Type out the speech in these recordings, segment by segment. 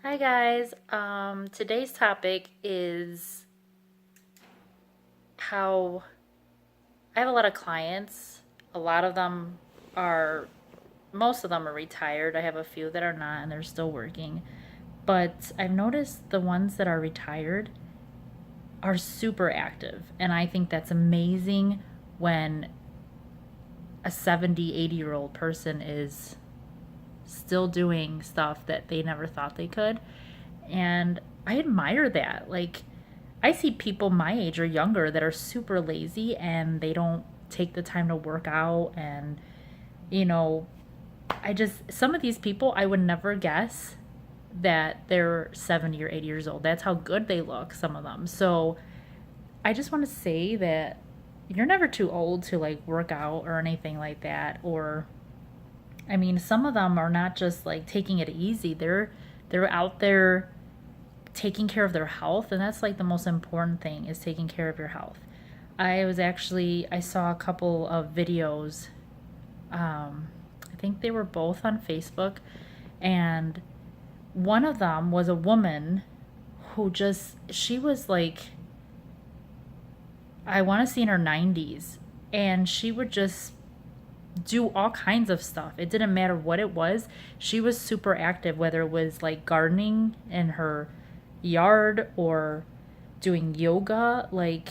Hi guys. Today's topic is how I have a lot of clients. A lot of them are, most of them are retired. I have a few that are not and they're still working. But I've noticed the ones that are retired are super active. And I think that's amazing when a 70, 80-year-old person is still doing stuff that they never thought they could. And I admire that. Like, I see people my age or younger that are super lazy and they don't take the time to work out. And, you know, some of these people, I would never guess that they're 70 or 80 years old. That's how good they look, some of them. So I just want to say that you're never too old to like work out or anything like that. Or, I mean, some of them are not just like taking it easy. They're out there taking care of their health, and that's like the most important thing, is taking care of your health. I saw a couple of videos. I think they were both on Facebook, and one of them was a woman who just, she was like, I want to see in her 90s, and she would just do all kinds of stuff. It didn't matter what it was. She was super active, whether it was like gardening in her yard or doing yoga. Like,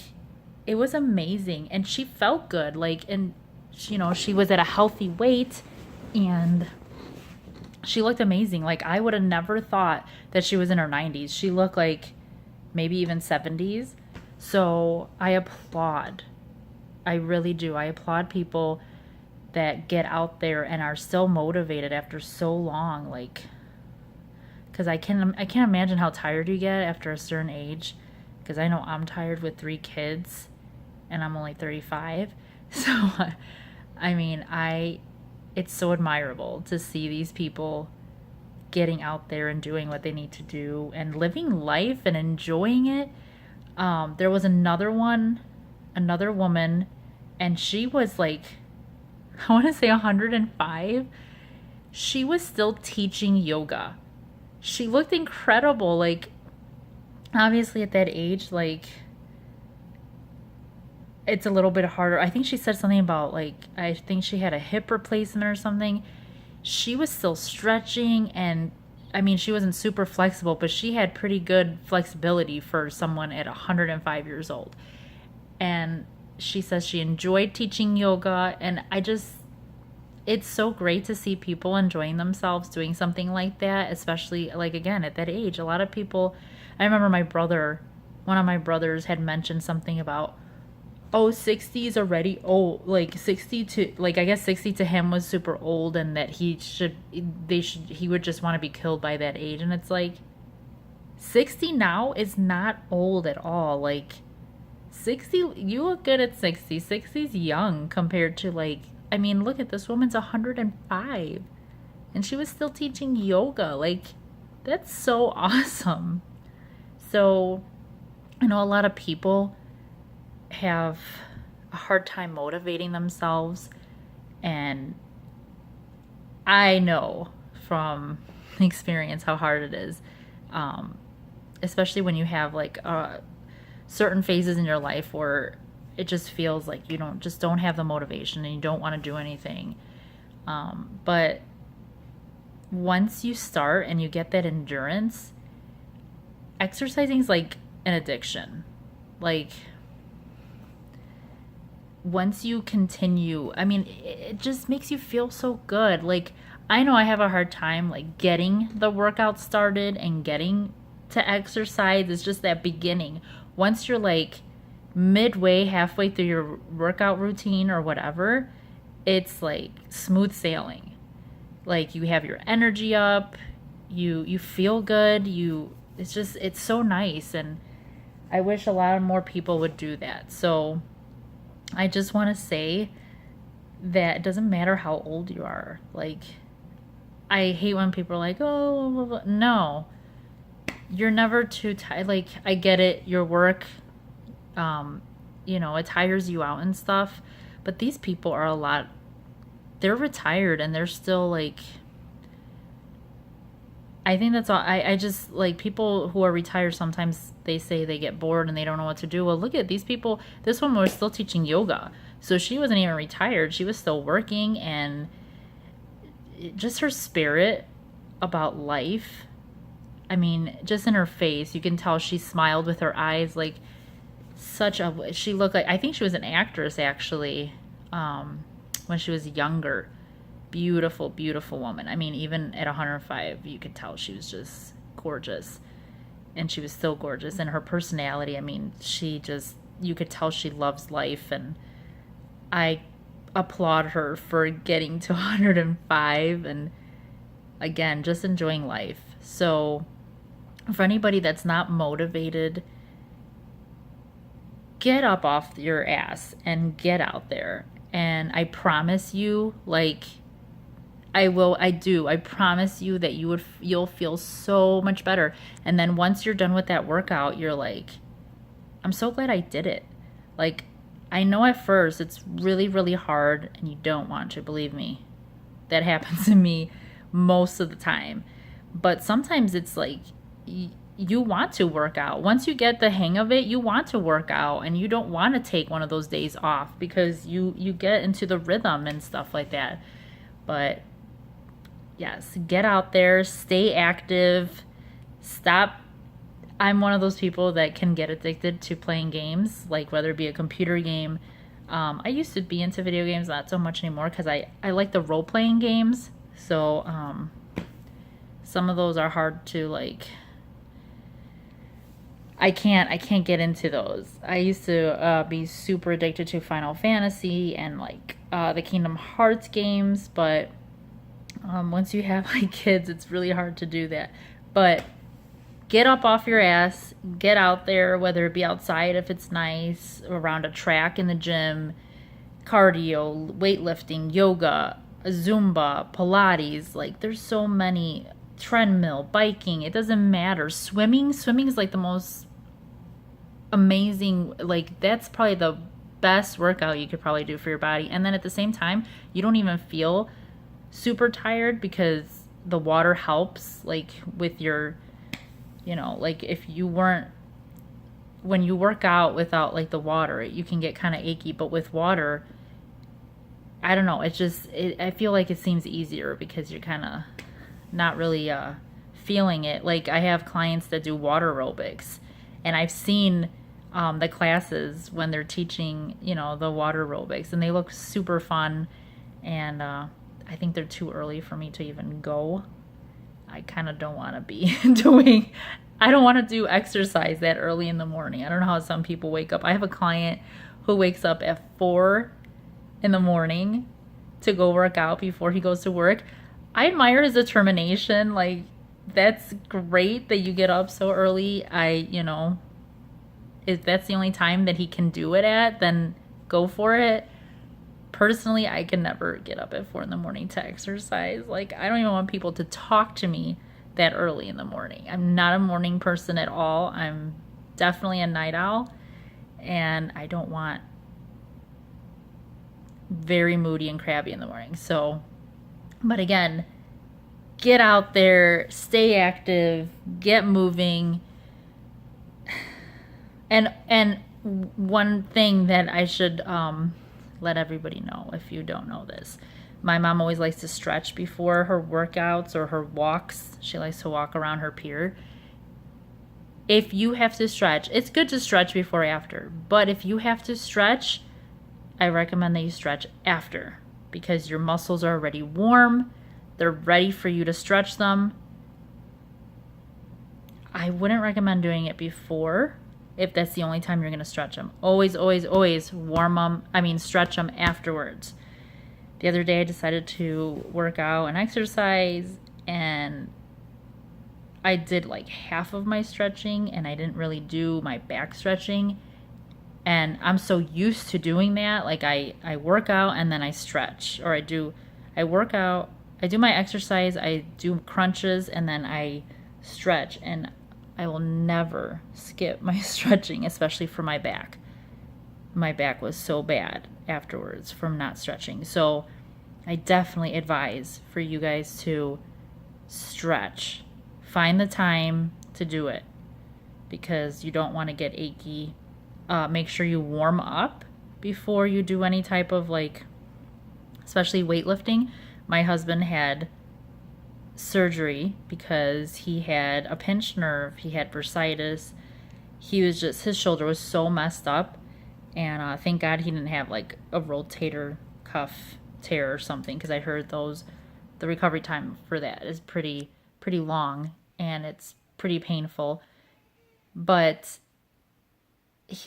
it was amazing. And she felt good. Like, and she was at a healthy weight and she looked amazing. Like, I would have never thought that she was in her 90s. She looked like maybe even 70s. So I applaud. I really do. I applaud people that get out there and are still motivated after so long. Like, because I can't imagine how tired you get after a certain age, because I know I'm tired with 3 kids and I'm only 35. So I mean, I it's so admirable to see these people getting out there and doing what they need to do and living life and enjoying it. There was another woman, and she was like, I want to say 105. She was still teaching yoga. She looked incredible. Like, obviously at that age, like, it's a little bit harder. I think she said something about, like, I think she had a hip replacement or something. She was still stretching, and I mean, she wasn't super flexible, but she had pretty good flexibility for someone at 105 years old. And she says she enjoyed teaching yoga, and it's so great to see people enjoying themselves doing something like that, especially, like, again, at that age. A lot of people, I remember one of my brothers had mentioned something about, oh, 60 is already old. Like, 60 to, like, I guess 60 to him was super old, and that he would just want to be killed by that age. And it's like, 60 now is not old at all. Like, 60, you look good at 60. 60 is young compared to, like, I mean, look at this woman's 105 and she was still teaching yoga. Like, that's so awesome. So, I know a lot of people have a hard time motivating themselves, and I know from experience how hard it is, um, especially when you have like certain phases in your life where it just feels like you don't have the motivation and you don't want to do anything. But once you start and you get that endurance, exercising is like an addiction. Like, once you continue, I mean, it just makes you feel so good. Like, I know I have a hard time like getting the workout started and getting to exercise. It's just that beginning. Once you're like midway, halfway through your workout routine or whatever, it's like smooth sailing. Like, you have your energy up, you feel good, it's so nice. And I wish a lot more people would do that. So I just want to say that it doesn't matter how old you are. Like, I hate when people are like, oh, blah, blah, blah. No, you're never too tired. Like, I get it, your work, um, it tires you out and stuff. But these people are they're retired and they're still like I think that's all. I just like people who are retired sometimes they say they get bored and they don't know what to do. Well, look at these people. This woman was still teaching yoga. So she wasn't even retired. She was still working, and just her spirit about life. I mean, just in her face, you can tell she smiled with her eyes like she looked like, I think she was an actress actually, when she was younger. Beautiful, beautiful woman. I mean, even at 105, you could tell she was just gorgeous. And she was still gorgeous. And her personality, I mean, you could tell she loves life. And I applaud her for getting to 105 and, again, just enjoying life. So, for anybody that's not motivated, get up off your ass and get out there. And I promise you, like, I promise you that you'll feel so much better. And then once you're done with that workout, you're like, I'm so glad I did it. Like, I know at first it's really, really hard and you don't want to, believe me. That happens to me most of the time. But sometimes it's like you want to work out. Once you get the hang of it, you want to work out and you don't want to take one of those days off because you get into the rhythm and stuff like that. But yes, get out there, stay active, stop. I'm one of those people that can get addicted to playing games, like whether it be a computer game. I used to be into video games, not so much anymore because I like the role-playing games. So some of those are hard to like. I can't get into those. I used to be super addicted to Final Fantasy and like the Kingdom Hearts games, but once you have like kids, it's really hard to do that. But get up off your ass, get out there, whether it be outside if it's nice, around a track in the gym, cardio, weightlifting, yoga, Zumba, Pilates. Like there's so many, treadmill, biking, it doesn't matter. Swimming is like the most amazing, like that's probably the best workout you could probably do for your body. And then at the same time, you don't even feel super tired because the water helps like with your, like if you weren't, when you work out without like the water, you can get kind of achy, but with water, I don't know, I feel like it seems easier because you're kind of not really feeling it. Like I have clients that do water aerobics and I've seen the classes when they're teaching, the water aerobics, and they look super fun. And I think they're too early for me to even go. I kind of don't want to be I don't want to do exercise that early in the morning. I don't know how some people wake up. I have a client who wakes up at 4 in the morning to go work out before he goes to work. I admire his determination. Like, that's great that you get up so early. If that's the only time that he can do it at, then go for it. Personally, I can never get up at 4 in the morning to exercise. Like, I don't even want people to talk to me that early in the morning. I'm not a morning person at all. I'm definitely a night owl. And I don't want very moody and crabby in the morning. So, but again, get out there, stay active, get moving. And one thing that I should let everybody know, if you don't know this, my mom always likes to stretch before her workouts or her walks. She likes to walk around her pier. If you have to stretch, it's good to stretch before or after. But if you have to stretch, I recommend that you stretch after because your muscles are already warm. They're ready for you to stretch them. I wouldn't recommend doing it before if that's the only time you're going to stretch them. Always, always, always stretch them afterwards. The other day I decided to work out and exercise, and I did like half of my stretching and I didn't really do my back stretching. And I'm so used to doing that. Like I work out and then I stretch, or I work out, I do my exercise, I do crunches, and then I stretch. And I will never skip my stretching, especially for my back. My back was so bad afterwards from not stretching. So I definitely advise for you guys to stretch find the time to do it because you don't want to get achy. Make sure you warm up before you do any type of like, especially weightlifting. My husband had surgery because he had a pinched nerve, he had bursitis. He was just, his shoulder was so messed up. And thank God he didn't have like a rotator cuff tear or something, because I heard the recovery time for that is pretty long and it's pretty painful. But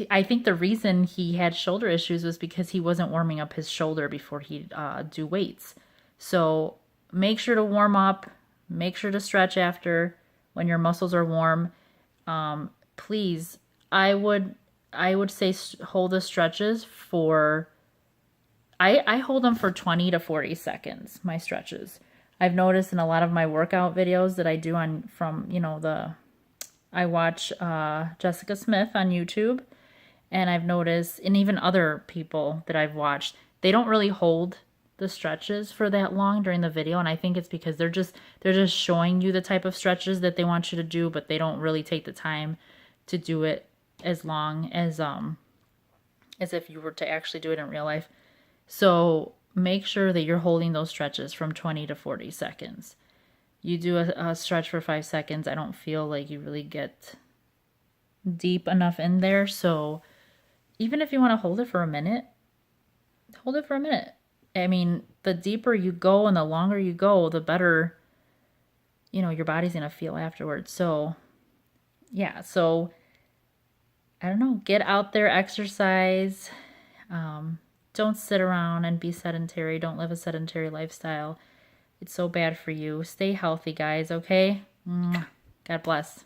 I think the reason he had shoulder issues was because he wasn't warming up his shoulder before he'd do weights. So make sure to warm up, make sure to stretch after when your muscles are warm. Please, I would say hold the stretches for, I hold them for 20 to 40 seconds, my stretches. I've noticed in a lot of my workout videos that I do I watch Jessica Smith on YouTube, and I've noticed, and even other people that I've watched, they don't really hold the stretches for that long during the video, and I think it's because they're just showing you the type of stretches that they want you to do, but they don't really take the time to do it as long as if you were to actually do it in real life. So make sure that you're holding those stretches from 20 to 40 seconds. You do a stretch for 5 seconds, I don't feel like you really get deep enough in there. So even if you want to hold it for a minute, hold it for a minute. I mean, the deeper you go and the longer you go, the better, your body's going to feel afterwards. So yeah, so I don't know, get out there, exercise. Don't sit around and be sedentary. Don't live a sedentary lifestyle. It's so bad for you. Stay healthy, guys, okay? God bless.